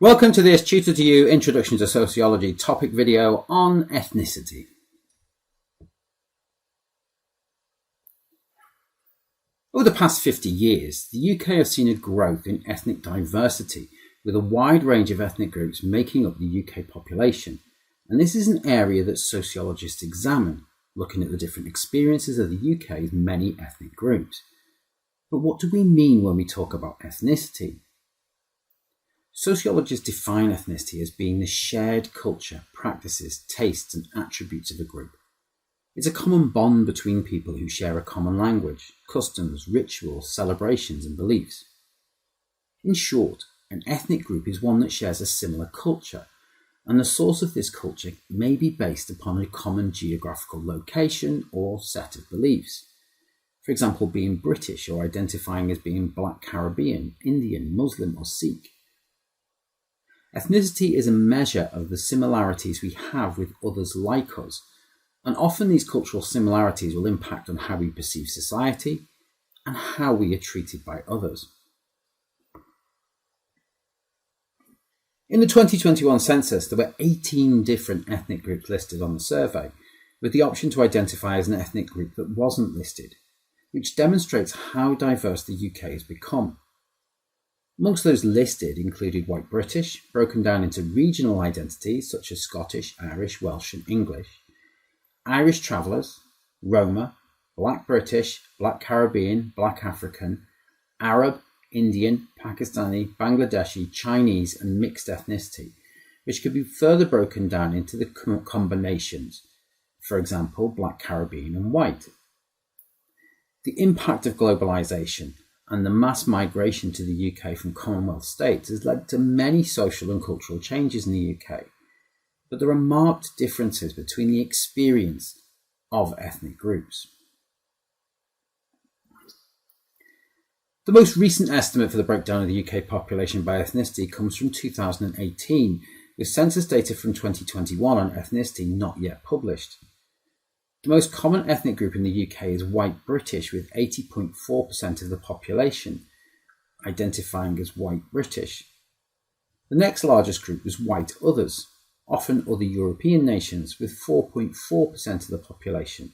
Welcome to this Tutor to You Introduction to Sociology topic video on ethnicity. Over the past 50 years, the UK has seen a growth in ethnic diversity, with a wide range of ethnic groups making up the UK population. And this is an area that sociologists examine, looking at the different experiences of the UK's many ethnic groups. But what do we mean when we talk about ethnicity? Sociologists define ethnicity as being the shared culture, practices, tastes and attributes of a group. It's a common bond between people who share a common language, customs, rituals, celebrations and beliefs. In short, an ethnic group is one that shares a similar culture, and the source of this culture may be based upon a common geographical location or set of beliefs. For example, being British or identifying as being Black Caribbean, Indian, Muslim or Sikh. Ethnicity is a measure of the similarities we have with others like us, and often these cultural similarities will impact on how we perceive society and how we are treated by others. In the 2021 census, there were 18 different ethnic groups listed on the survey, with the option to identify as an ethnic group that wasn't listed, which demonstrates how diverse the UK has become. Amongst those listed included White British, broken down into regional identities such as Scottish, Irish, Welsh and English, Irish Travellers, Roma, Black British, Black Caribbean, Black African, Arab, Indian, Pakistani, Bangladeshi, Chinese and mixed ethnicity, which could be further broken down into the combinations, for example, Black Caribbean and White. The impact of globalisation and the mass migration to the UK from Commonwealth states has led to many social and cultural changes in the UK, but there are marked differences between the experience of ethnic groups. The most recent estimate for the breakdown of the UK population by ethnicity comes from 2018, with census data from 2021 on ethnicity not yet published. The most common ethnic group in the UK is White British, with 80.4% of the population identifying as White British. The next largest group was White Others, often other European nations, with 4.4% of the population.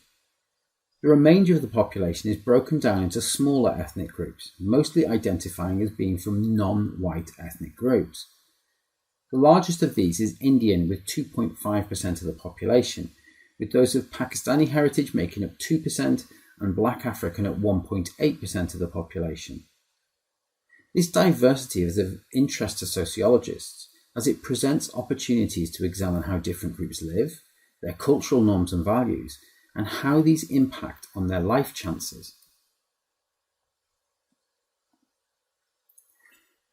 The remainder of the population is broken down into smaller ethnic groups, mostly identifying as being from non-white ethnic groups. The largest of these is Indian, with 2.5% of the population, with those of Pakistani heritage making up 2% and Black African at 1.8% of the population. This diversity is of interest to sociologists as it presents opportunities to examine how different groups live, their cultural norms and values, and how these impact on their life chances.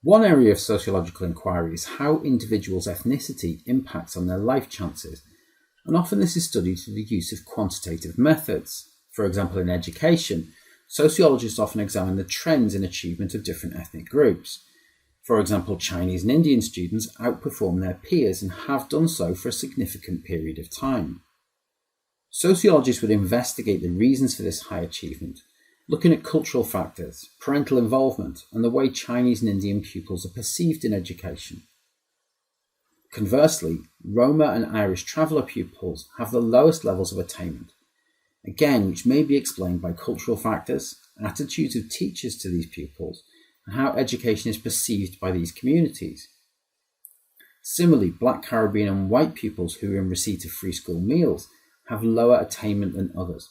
One area of sociological inquiry is how individuals' ethnicity impacts on their life chances, and often this is studied through the use of quantitative methods. For example, in education, sociologists often examine the trends in achievement of different ethnic groups. For example, Chinese and Indian students outperform their peers and have done so for a significant period of time. Sociologists would investigate the reasons for this high achievement, looking at cultural factors, parental involvement, and the way Chinese and Indian pupils are perceived in education. Conversely, Roma and Irish traveller pupils have the lowest levels of attainment, again which may be explained by cultural factors, attitudes of teachers to these pupils, and how education is perceived by these communities. Similarly, Black Caribbean and white pupils who are in receipt of free school meals have lower attainment than others,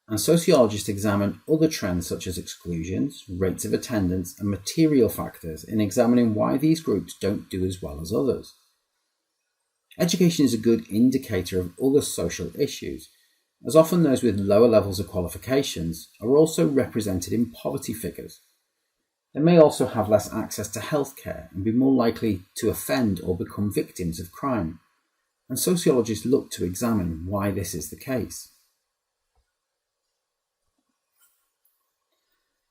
and sociologists examine other trends such as exclusions, rates of attendance and material factors in examining why these groups don't do as well as others. Education is a good indicator of other social issues, as often those with lower levels of qualifications are also represented in poverty figures. They may also have less access to healthcare and be more likely to offend or become victims of crime, and sociologists look to examine why this is the case.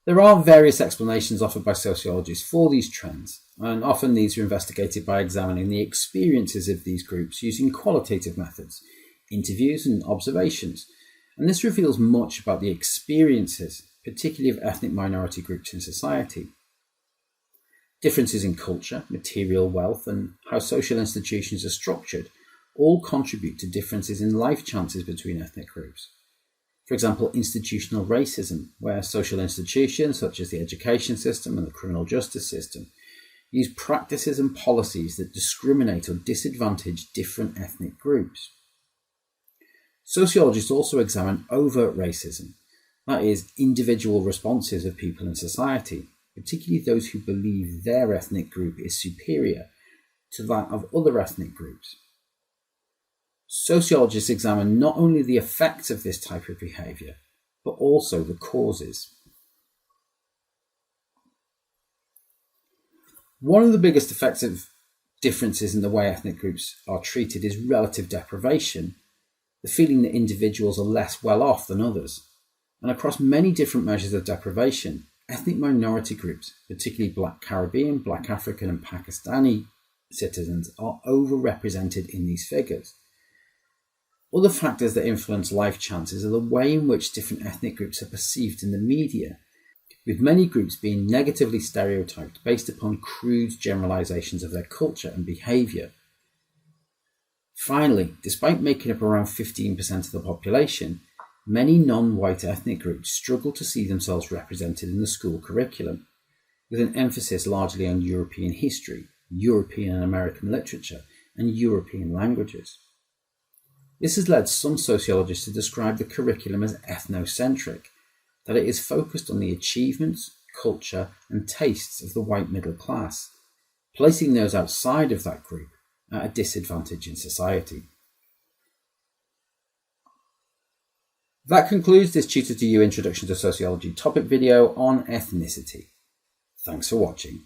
There are various explanations offered by sociologists for these trends, and often these are investigated by examining the experiences of these groups using qualitative methods, interviews and observations, and this reveals much about the experiences, particularly of ethnic minority groups in society. Differences in culture, material wealth, and how social institutions are structured all contribute to differences in life chances between ethnic groups. For example, institutional racism, where social institutions such as the education system and the criminal justice system use practices and policies that discriminate or disadvantage different ethnic groups. Sociologists also examine overt racism, that is, individual responses of people in society, particularly those who believe their ethnic group is superior to that of other ethnic groups. Sociologists examine not only the effects of this type of behaviour, but also the causes. One of the biggest effects of differences in the way ethnic groups are treated is relative deprivation, the feeling that individuals are less well off than others. And across many different measures of deprivation, ethnic minority groups, particularly Black Caribbean, Black African and Pakistani citizens, are overrepresented in these figures. Other factors that influence life chances are the way in which different ethnic groups are perceived in the media, with many groups being negatively stereotyped based upon crude generalizations of their culture and behaviour. Finally, despite making up around 15% of the population, many non-white ethnic groups struggle to see themselves represented in the school curriculum, with an emphasis largely on European history, European and American literature, and European languages. This has led some sociologists to describe the curriculum as ethnocentric, that it is focused on the achievements, culture, and tastes of the white middle class, placing those outside of that group at a disadvantage in society. That concludes this Tutor to You Introduction to Sociology topic video on ethnicity. Thanks for watching.